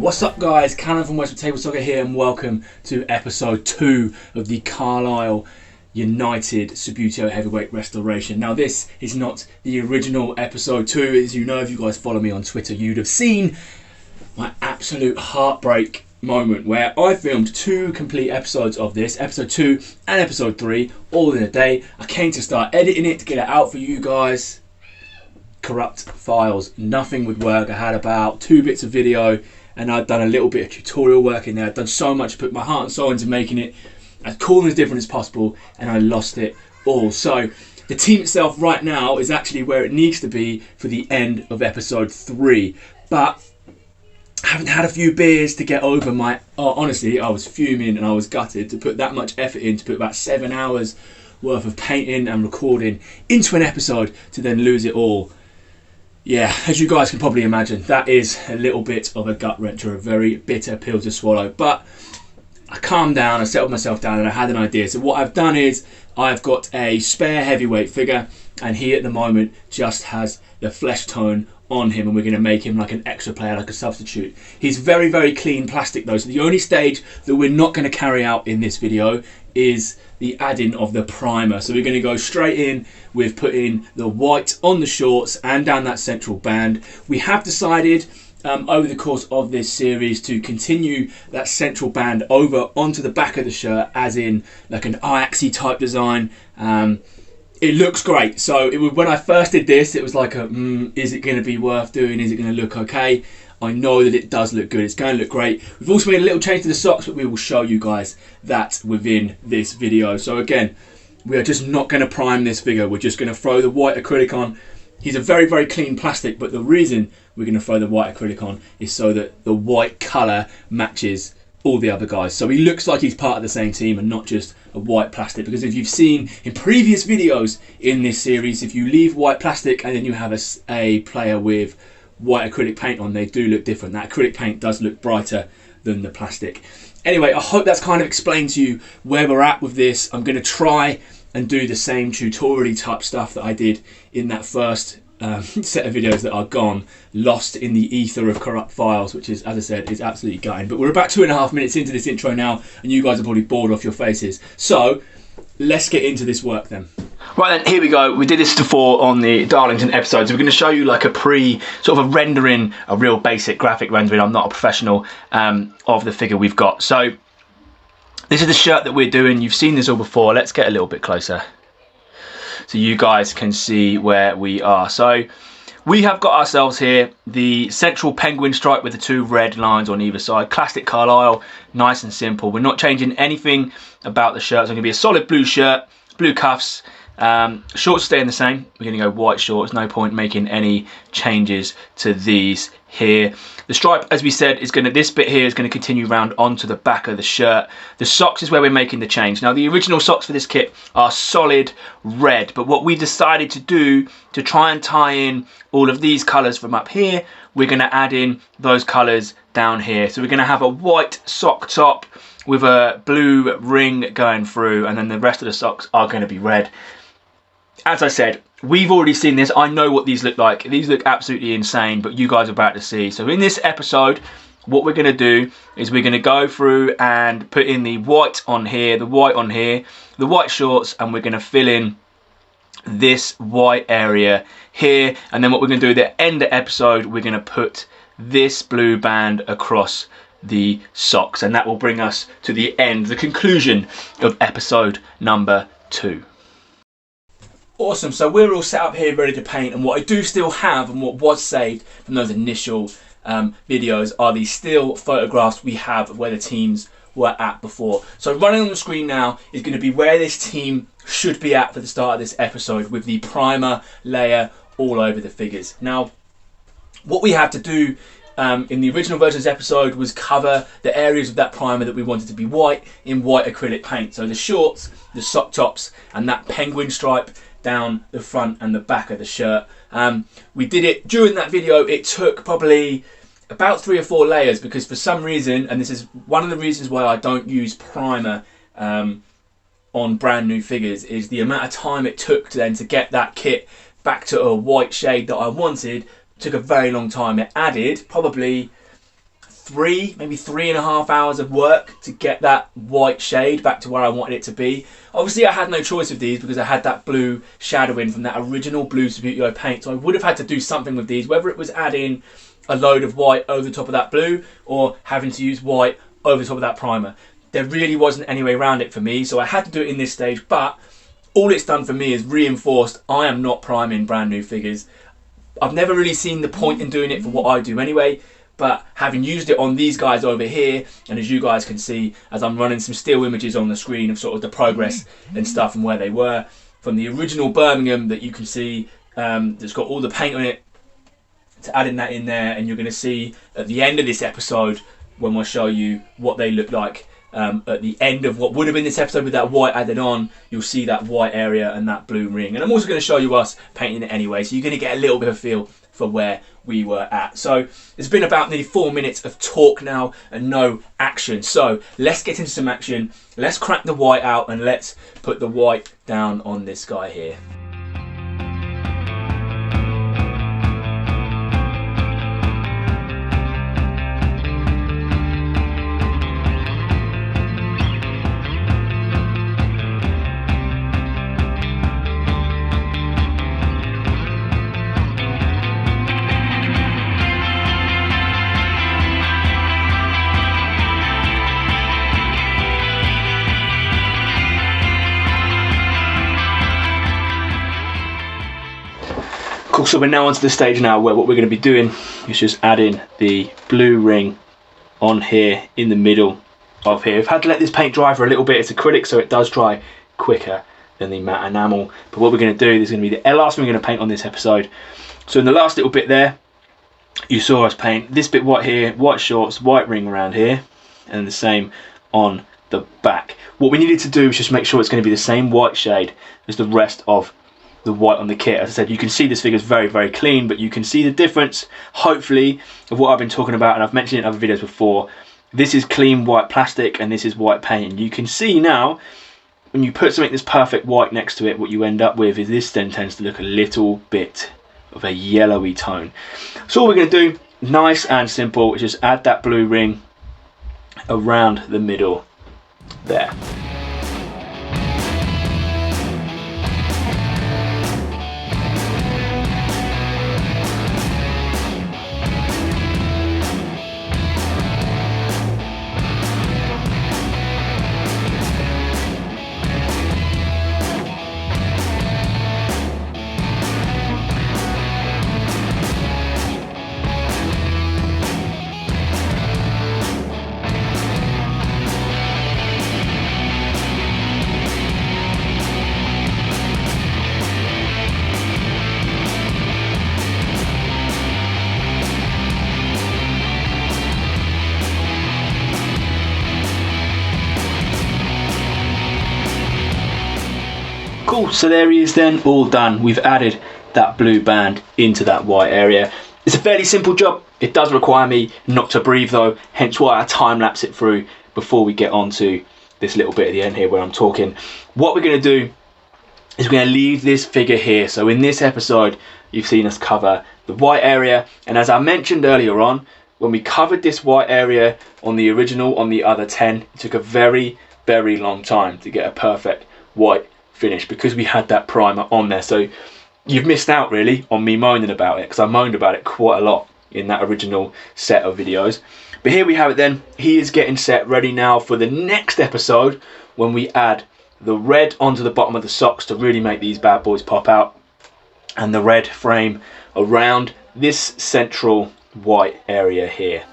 What's up guys, Callum from Westwood Table Soccer here and welcome to episode 2 of the Carlisle United Subbuteo Heavyweight Restoration. Now this is not the original episode 2, as you know if you guys follow me on Twitter you'd have seen my absolute heartbreak moment where I filmed 2 complete episodes of this, episode 2 and episode 3, all in a day. I came to start editing it to get it out for you guys. Corrupt files, nothing would work. I had about 2 bits of video and I'd done a little bit of tutorial work in there. I'd done so much, put my heart and soul into making it as cool and as different as possible, and I lost it all. So the team itself right now is actually where it needs to be for the end of episode 3. But I haven't had a few beers to get over my... honestly, I was fuming and I was gutted to put that much effort in, to put about 7 hours worth of painting and recording into an episode to then lose it all. Yeah, as you guys can probably imagine, that is a little bit of a gut wrencher, a very bitter pill to swallow. But I calmed down, I settled myself down and I had an idea. So what I've done is I've got a spare heavyweight figure and he at the moment just has the flesh tone on him, and we're going to make him like an extra player, like a substitute. He's very, very clean plastic though, so the only stage that we're not going to carry out in this video is the adding of the primer. So we're going to go straight in with putting the white on the shorts and down that central band. We have decided over the course of this series to continue that central band over onto the back of the shirt, as in like an Ajaxy type design. It looks great. So when I first did this, it was like is it going to be worth doing? Is it going to look okay? I know that it does look good. It's going to look great. We've also made a little change to the socks, but we will show you guys that within this video. So again, we are just not going to prime this figure. We're just going to throw the white acrylic on. He's a very, very clean plastic, but the reason we're going to throw the white acrylic on is so that the white colour matches all the other guys. So he looks like he's part of the same team and not just a white plastic. Because if you've seen in previous videos in this series, if you leave white plastic and then you have a player with white acrylic paint on, they do look different. That acrylic paint does look brighter than the plastic. Anyway, I hope that's kind of explained to you where we're at with this. I'm going to try and do the same tutorial type stuff that I did in that first set of videos that are gone, lost in the ether of corrupt files, which is, as I said, is absolutely gutting. But we're about 2.5 minutes into this intro now, and you guys are probably bored off your faces. So let's get into this work then. Right then, here we go. We did this before on the Darlington episodes. We're going to show you like a sort of a rendering, a real basic graphic rendering. I'm not a professional of the figure we've got. So this is the shirt that we're doing. You've seen this all before. Let's get a little bit closer so you guys can see where we are. So we have got ourselves here the central penguin stripe with the 2 red lines on either side. Classic Carlisle, nice and simple. We're not changing anything about the shirt. It's going to be a solid blue shirt, blue cuffs. Shorts staying the same. We're going to go white shorts. No point making any changes to these here. The stripe, as we said, is this bit here is going to continue round onto the back of the shirt. The socks is where we're making the change. Now the original socks for this kit are solid red, but what we decided to do to try and tie in all of these colours from up here, we're going to add in those colours down here. So we're going to have a white sock top with a blue ring going through, and then the rest of the socks are going to be red. As I said, we've already seen this. I know what these look like. These look absolutely insane, but you guys are about to see. So in this episode, what we're going to do is we're going to go through and put in the white on here, the white on here, the white shorts, and we're going to fill in this white area here. And then what we're going to do at the end of the episode, we're going to put this blue band across the socks, and that will bring us to the end, the conclusion of episode number 2. Awesome, so we're all set up here ready to paint, and what I do still have and what was saved from those initial videos are these still photographs we have of where the teams were at before. So running on the screen now is going to be where this team should be at for the start of this episode, with the primer layer all over the figures. Now what we had to do in the original version's episode was cover the areas of that primer that we wanted to be white in white acrylic paint. So the shorts, the sock tops, and that penguin stripe down the front and the back of the shirt. We did it during that video. It took probably about 3 or 4 layers, because for some reason, and this is one of the reasons why I don't use primer on brand new figures, is the amount of time it took to get that kit back to a white shade that I wanted. Took a very long time. It added probably maybe 3.5 hours of work to get that white shade back to where I wanted it to be. Obviously I had no choice with these because I had that blue shadowing from that original blue Subbuteo paint, so I would have had to do something with these, whether it was adding a load of white over the top of that blue or having to use white over the top of that primer. There really wasn't any way around it for me, so I had to do it in this stage, but all it's done for me is reinforced I am not priming brand new figures. I've never really seen the point in doing it for what I do anyway, but having used it on these guys over here, and as you guys can see as I'm running some still images on the screen of sort of the progress and stuff and where they were from the original Birmingham that you can see that's got all the paint on it, to adding that in there, and you're going to see at the end of this episode when we'll show you what they look like at the end of what would have been this episode with that white added on. You'll see that white area and that blue ring, and I'm also going to show you us painting it anyway, so you're going to get a little bit of a feel for where we were at. So it's been about nearly 4 minutes of talk now and no action, so let's get into some action. Let's crack the white out and let's put the white down on this guy here. Cool, so we're now onto the stage now where what we're going to be doing is just adding the blue ring on here in the middle of here. We've had to let this paint dry for a little bit. It's acrylic, so it does dry quicker than the matte enamel. But what we're going to do is going to be the last thing we're going to paint on this episode. So in the last little bit there, you saw us paint this bit white here, white shorts, white ring around here, and the same on the back. What we needed to do is just make sure it's going to be the same white shade as the rest of the white on the kit. As I said, you can see this figure is very, very clean, but you can see the difference, hopefully, of what I've been talking about, and I've mentioned it in other videos before. This is clean white plastic and this is white paint. And you can see now, when you put something that's perfect white next to it, what you end up with is this then tends to look a little bit of a yellowy tone. So all we're going to do, nice and simple, is just add that blue ring around the middle there. Cool, so there he is then, all done. We've added that blue band into that white area. It's a fairly simple job. It does require me not to breathe though, hence why I time-lapse it through before we get on to this little bit at the end here where I'm talking. What we're going to do is we're going to leave this figure here. So in this episode, you've seen us cover the white area, and as I mentioned earlier on, when we covered this white area on the original, on the other 10, it took a very, very long time to get a perfect white finish because we had that primer on there. So you've missed out really on me moaning about it, because I moaned about it quite a lot in that original set of videos. But here we have it then. He is getting set ready now for the next episode when we add the red onto the bottom of the socks to really make these bad boys pop out, and the red frame around this central white area here.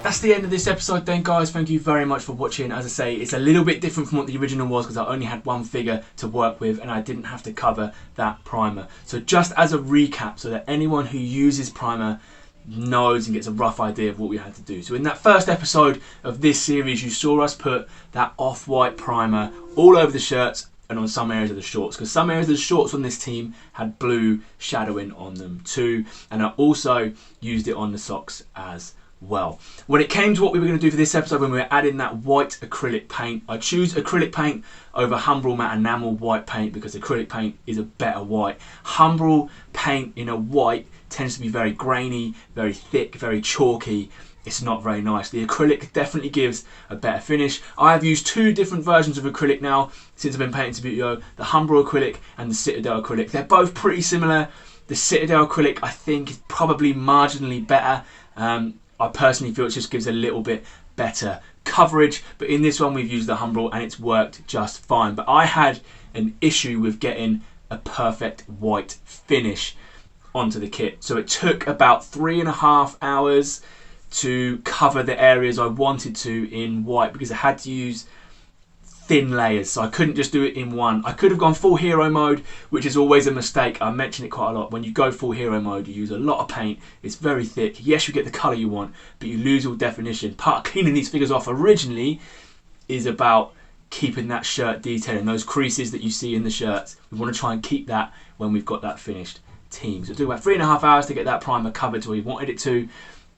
That's the end of this episode then, guys. Thank you very much for watching. As I say, it's a little bit different from what the original was because I only had one figure to work with and I didn't have to cover that primer. So just as a recap, so that anyone who uses primer knows and gets a rough idea of what we had to do. So in that first episode of this series, you saw us put that off-white primer all over the shirts, and on some areas of the shorts, because some areas of the shorts on this team had blue shadowing on them too, and I also used it on the socks as well. When it came to what we were going to do for this episode, when we were adding that white acrylic paint, I choose acrylic paint over Humbrol matte enamel white paint because acrylic paint is a better white. Humbrol paint in a white tends to be very grainy, very thick, very chalky. It's not very nice. The acrylic definitely gives a better finish. I have used two different versions of acrylic now since I've been painting Subbuteo, the Humbrol acrylic and the Citadel acrylic. They're both pretty similar. The Citadel acrylic I think is probably marginally better. I personally feel it just gives a little bit better coverage, but in this one we've used the Humbrol and it's worked just fine. But I had an issue with getting a perfect white finish onto the kit. So it took about 3.5 hours to cover the areas I wanted to in white because I had to use thin layers, so I couldn't just do it in one. I could have gone full hero mode, which is always a mistake. I mention it quite a lot. When you go full hero mode, you use a lot of paint. It's very thick. Yes, you get the colour you want, but you lose all definition. Part of cleaning these figures off originally is about keeping that shirt detail and those creases that you see in the shirts. We want to try and keep that when we've got that finished team. So it took about 3.5 hours to get that primer covered to where we wanted it to.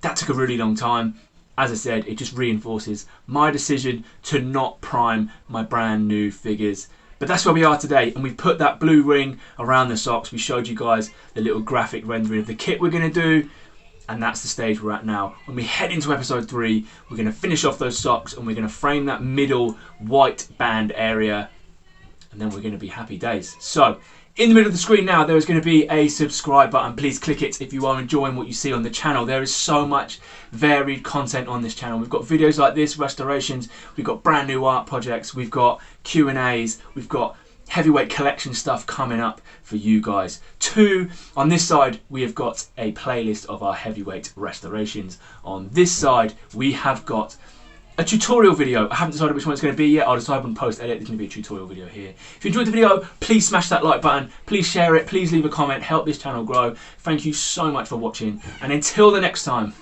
That took a really long time. As I said, it just reinforces my decision to not prime my brand new figures. But that's where we are today, and we've put that blue ring around the socks. We showed you guys the little graphic rendering of the kit we're going to do, and that's the stage we're at now. When we head into episode 3, we're going to finish off those socks, and we're going to frame that middle white band area, and then we're going to be happy days. So, in the middle of the screen now, there is going to be a subscribe button. Please click it if you are enjoying what you see on the channel. There is so much varied content on this channel. We've got videos like this, restorations, we've got brand new art projects, we've got Q&As, we've got heavyweight collection stuff coming up for you guys. 2, on this side, we have got a playlist of our heavyweight restorations. On this side, we have got a tutorial video. I haven't decided which one it's going to be yet. I'll decide when post edit. There's going to be a tutorial video here. If you enjoyed the video, please smash that like button. Please share it. Please leave a comment. Help this channel grow. Thank you so much for watching. And until the next time,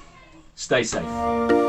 stay safe.